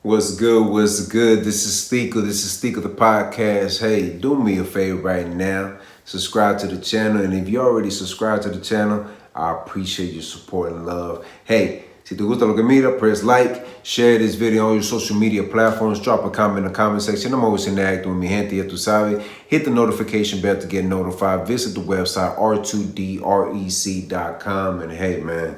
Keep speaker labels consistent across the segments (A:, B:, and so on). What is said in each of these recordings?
A: What's good? What's good? This is Steeker. This is Steeker the podcast. Hey, do me a favor right now. Subscribe to the channel. And if you already subscribed to the channel, I appreciate your support and love. Hey, si te gusta lo que mira, press like, share this video on your social media platforms, drop a comment in the comment section. I'm always interacting with mi gente, ya tu sabe. Hit the notification bell to get notified. Visit the website r2drec.com. And hey, man,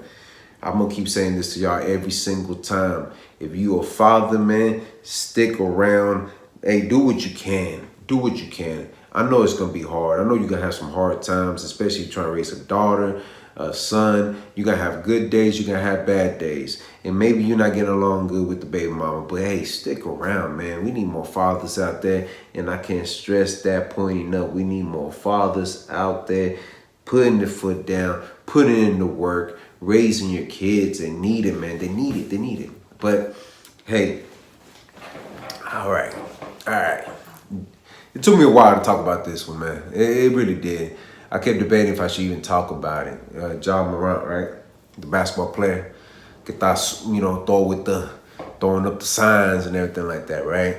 A: I'm going to keep saying this to y'all every single time. If you a father, man, stick around. Hey, do what you can. Do what you can. I know it's going to be hard. I know you're going to have some hard times, especially trying to raise a daughter, a son. You're going to have good days. You're going to have bad days. And maybe you're not getting along good with the baby mama. But, hey, stick around, man. We need more fathers out there. And I can't stress that point enough. We need more fathers out there putting their foot down, putting in the work, raising your kids. They need it, man. They need it. They need it. But, hey, all right. It took me a while to talk about this one, man. It really did. I kept debating if I should even talk about it. Morant, right? The basketball player. Get that, throwing up the signs and everything like that, right?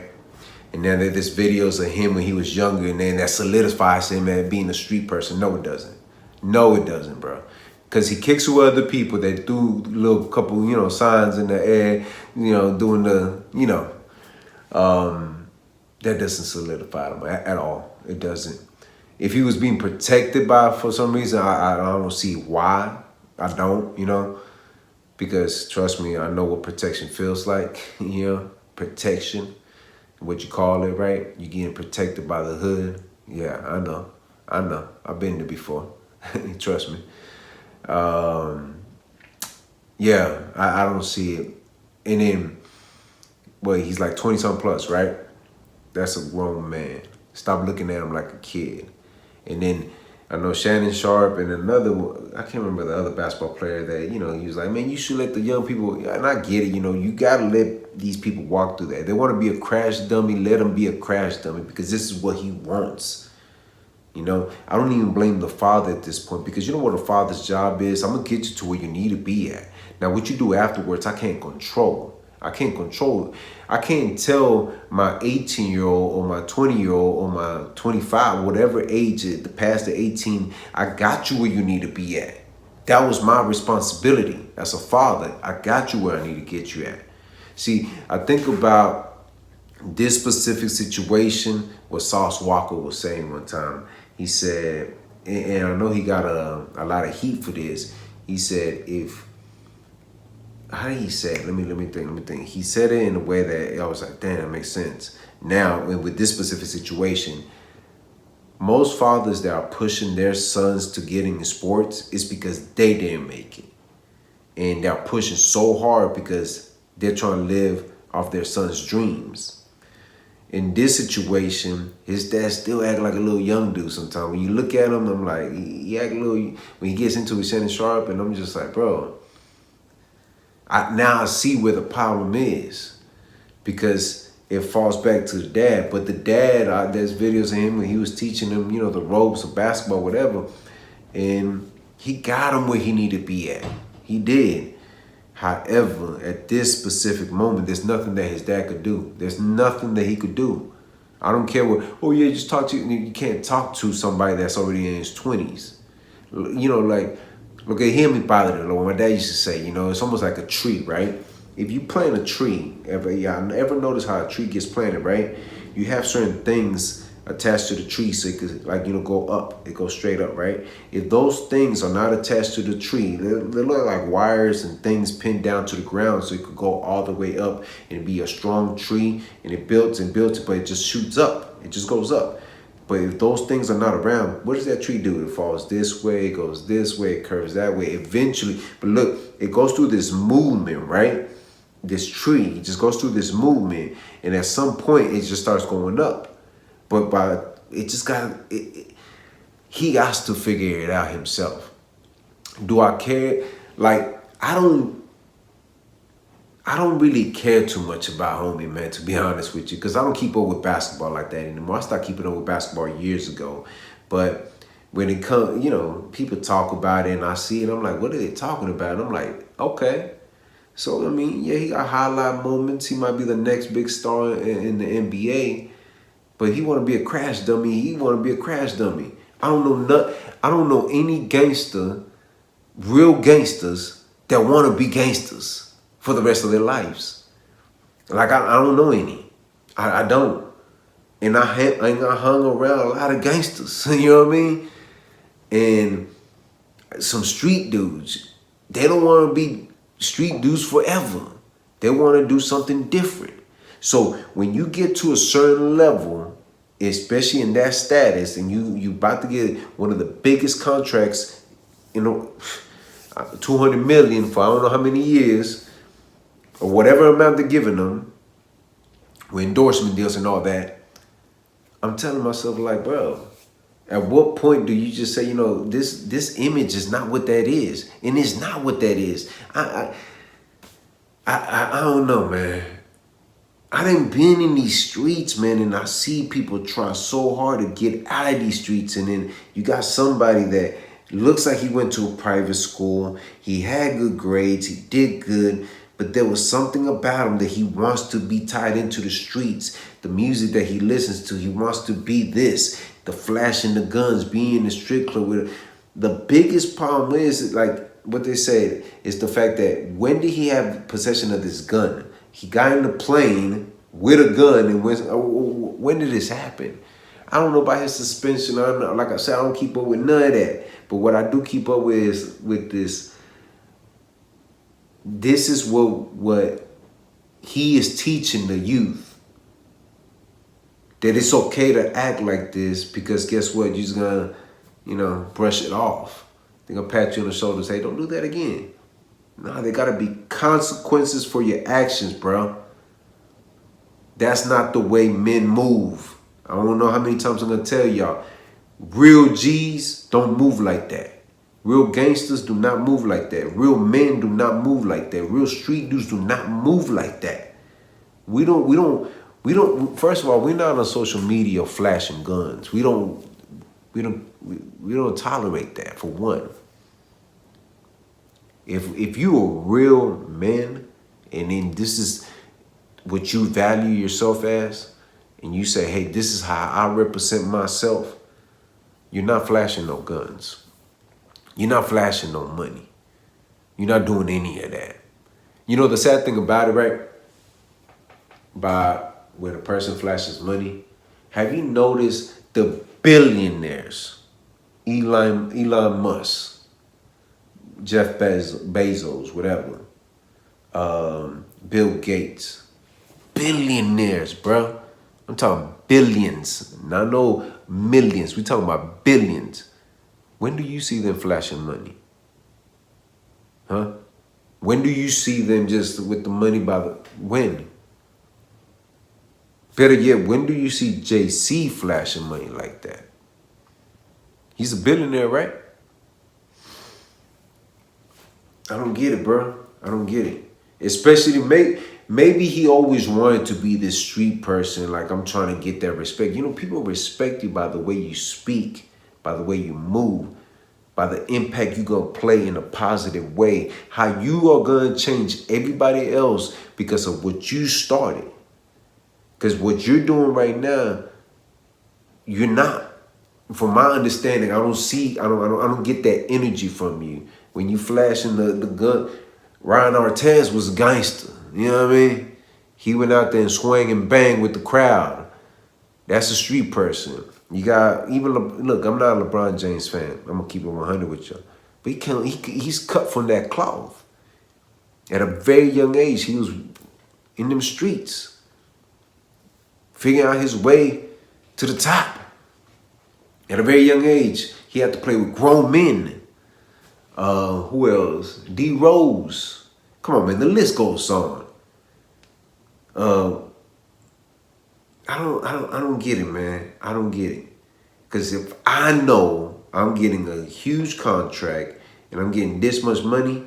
A: And then there's videos of him when he was younger, and then that solidifies him as being a street person. No, it doesn't. No, it doesn't, bro. Because he kicks with other people that do little couple, signs in the air, doing the, that doesn't solidify him at all. It doesn't. If he was being protected for some reason, I don't see why. I don't, because trust me, I know what protection feels like, protection, what you call it, right? You getting protected by the hood. Yeah, I know. I've been there before. Trust me. Yeah, I don't see it. And then, he's like 20-something plus, right? That's a grown man. Stop looking at him like a kid. And then I know Shannon Sharp and another, I can't remember the other basketball player that, he was like, man, you should let the young people, and I get it, you got to let these people walk through that. They want to be a crash dummy, let them be a crash dummy because this is what he wants. I don't even blame the father at this point because you know what a father's job is? I'm going to get you to where you need to be at. Now, what you do afterwards, I can't control. I can't tell my 18-year-old or my 20-year-old or my 25, whatever age, past the 18, I got you where you need to be at. That was my responsibility as a father. I got you where I need to get you at. See, I think about this specific situation, what Sauce Walker was saying one time. He said, and I know he got a lot of heat for this. He said, how did he say it? Let me think. He said it in a way that I was like, damn, that makes sense. Now, with this specific situation, most fathers that are pushing their sons to get into sports is because they didn't make it. And they're pushing so hard because they're trying to live off their son's dreams. In this situation, his dad still acting like a little young dude sometimes. When you look at him, I'm like, he act a little, when he gets into his Shannon Sharp, and I'm just like, bro, now I see where the problem is because it falls back to the dad. But the dad, there's videos of him when he was teaching him, the ropes of basketball, whatever, and he got him where he needed to be at. He did. However, at this specific moment, there's nothing that his dad could do. There's nothing that he could do. I don't care what, just talk to you. You can't talk to somebody that's already in his 20s. Look at him, he bothered it. What my dad used to say, it's almost like a tree, right? If you plant a tree, ever notice how a tree gets planted, right? You have certain things attached to the tree so it could, go up. It goes straight up, right? If those things are not attached to the tree, they look like wires and things pinned down to the ground so it could go all the way up and be a strong tree, and it builds and builds, but it just shoots up. It just goes up. But if those things are not around, what does that tree do? It falls this way, it goes this way, it curves that way. Eventually, but look, it goes through this movement, right? This tree just goes through this movement, and at some point, it just starts going up. But he has to figure it out himself. Do I care? I don't really care too much about homie, man, to be honest with you, because I don't keep up with basketball like that anymore. I started keeping up with basketball years ago. But when it comes, people talk about it and I see it, I'm like, what are they talking about? And I'm like, okay. So, I mean, yeah, he got highlight moments. He might be the next big star in the NBA, but he want to be a crash dummy. He want to be a crash dummy. I don't know any gangster, real gangsters that want to be gangsters for the rest of their lives. Like, I don't know any. I don't. And I hung around a lot of gangsters. You know what I mean? And some street dudes, they don't want to be street dudes forever. They want to do something different. So when you get to a certain level, especially in that status, and you about to get one of the biggest contracts, 200 million for I don't know how many years, or whatever amount they're giving them, with endorsement deals and all that, I'm telling myself, like, bro, at what point do you just say, this image is not what that is, and it's not what that is? I don't know, man. I done been in these streets, man, and I see people try so hard to get out of these streets, and then you got somebody that looks like he went to a private school, he had good grades, he did good, but there was something about him that he wants to be tied into the streets. The music that he listens to, he wants to be this, the flashing the guns, being in the strip club with it. The biggest problem is, like what they say, is the fact that when did he have possession of this gun? He got in the plane with a gun, and when did this happen? I don't know about his suspension. Like I said, I don't keep up with none of that. But what I do keep up with is with this. This is what he is teaching the youth. That it's okay to act like this, because guess what? You're just gonna, brush it off. They're gonna pat you on the shoulder and say, don't do that again. No, there gotta be consequences for your actions, bro. That's not the way men move. I don't know how many times I'm gonna tell y'all. Real G's don't move like that. Real gangsters do not move like that. Real men do not move like that. Real street dudes do not move like that. We don't, first of all, we're not on social media flashing guns. We don't tolerate that, for one. If you are real men, and then this is what you value yourself as, and you say, hey, this is how I represent myself, you're not flashing no guns. You're not flashing no money. You're not doing any of that. The sad thing about it, right? By when a person flashes money, have you noticed the billionaires, Elon Musk, Jeff Bezos, whatever, Bill Gates, billionaires, bro. I'm talking billions, not no millions. We talking about billions. When do you see them flashing money? Huh? When do you see them just with the money when? Better yet, when do you see JC flashing money like that? He's a billionaire, right? I don't get it, bro. I don't get it. Especially maybe he always wanted to be this street person. Like, I'm trying to get that respect. People respect you by the way you speak, by the way you move, by the impact you're going to play in a positive way. How you are going to change everybody else because of what you started. Because what you're doing right now, you're not. From my understanding, I don't get that energy from you. When you flashing the gun, Ryan Artest was a gangster. You know what I mean? He went out there and swang and bang with the crowd. That's a street person. You got, look, I'm not a LeBron James fan. I'm going to keep it 100 with you. But he's cut from that cloth. At a very young age, he was in them streets, figuring out his way to the top. At a very young age, he had to play with grown men. Who else? D Rose. Come on, man. The list goes on. I don't get it, man. I don't get it. Because if I know I'm getting a huge contract and I'm getting this much money,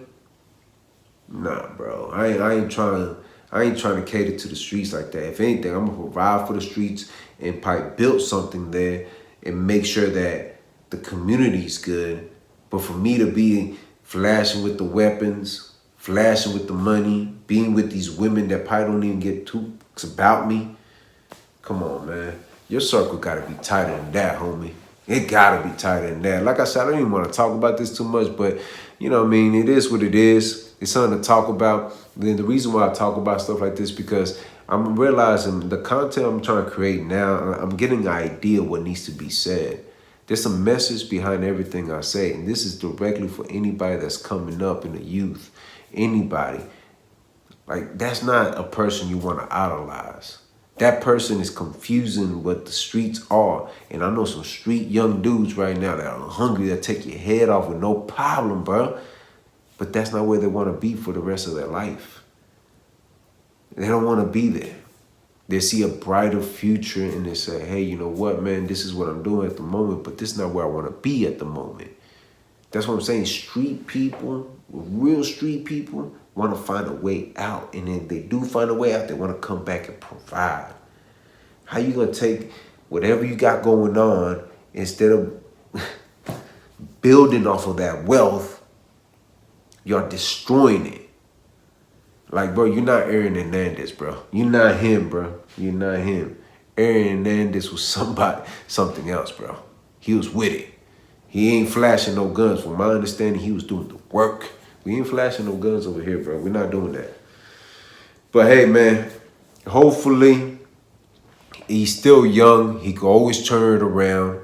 A: nah, bro. I ain't trying to cater to the streets like that. If anything, I'm gonna provide for the streets and probably build something there and make sure that the community's good. But for me to be flashing with the weapons, flashing with the money, being with these women that probably don't even get two about me. Come on, man. Your circle gotta be tighter than that, homie. It gotta be tighter than that. Like I said, I don't even want to talk about this too much, but you know what I mean? It is what it is. It's something to talk about. Then the reason why I talk about stuff like this because I'm realizing the content I'm trying to create now, I'm getting an idea what needs to be said. There's a message behind everything I say, and this is directly for anybody that's coming up in the youth. Anybody. Like, that's not a person you want to idolize. That person is confusing what the streets are. And I know some street young dudes right now that are hungry, that take your head off with no problem, bro. But that's not where they want to be for the rest of their life. They don't want to be there. They see a brighter future and they say, hey, you know what, man, this is what I'm doing at the moment, but this is not where I want to be at the moment. That's what I'm saying. Street people, real street people, want to find a way out. And if they do find a way out, they want to come back and provide. How you going to take whatever you got going on, instead of building off of that wealth, you're destroying it? Like, bro, you're not Aaron Hernandez, bro. You're not him, bro. You're not him. Aaron Hernandez was something else, bro. He was with it. He ain't flashing no guns. From my understanding, he was doing the work. We ain't flashing no guns over here, bro. We're not doing that. But hey, man, hopefully he's still young. He can always turn it around.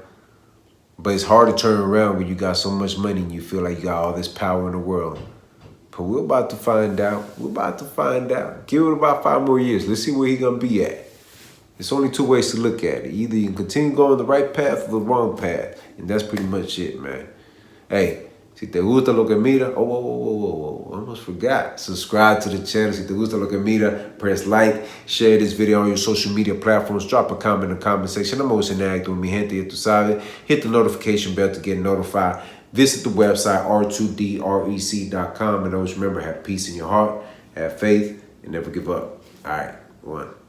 A: But it's hard to turn around when you got so much money and you feel like you got all this power in the world. But we're about to find out. We're about to find out. Give it about 5 more years. Let's see where he's going to be at. There's only 2 ways to look at it. Either you can continue going the right path or the wrong path. And that's pretty much it, man. Hey, si te gusta lo que mira, almost forgot. Subscribe to the channel. Si te gusta lo que mira, press like, share this video on your social media platforms, drop a comment in the comment section. I'm always interacting with mi gente, ya tú sabes. Hit the notification bell to get notified. Visit the website, r2drec.com. And always remember, have peace in your heart, have faith, and never give up. All right, 1.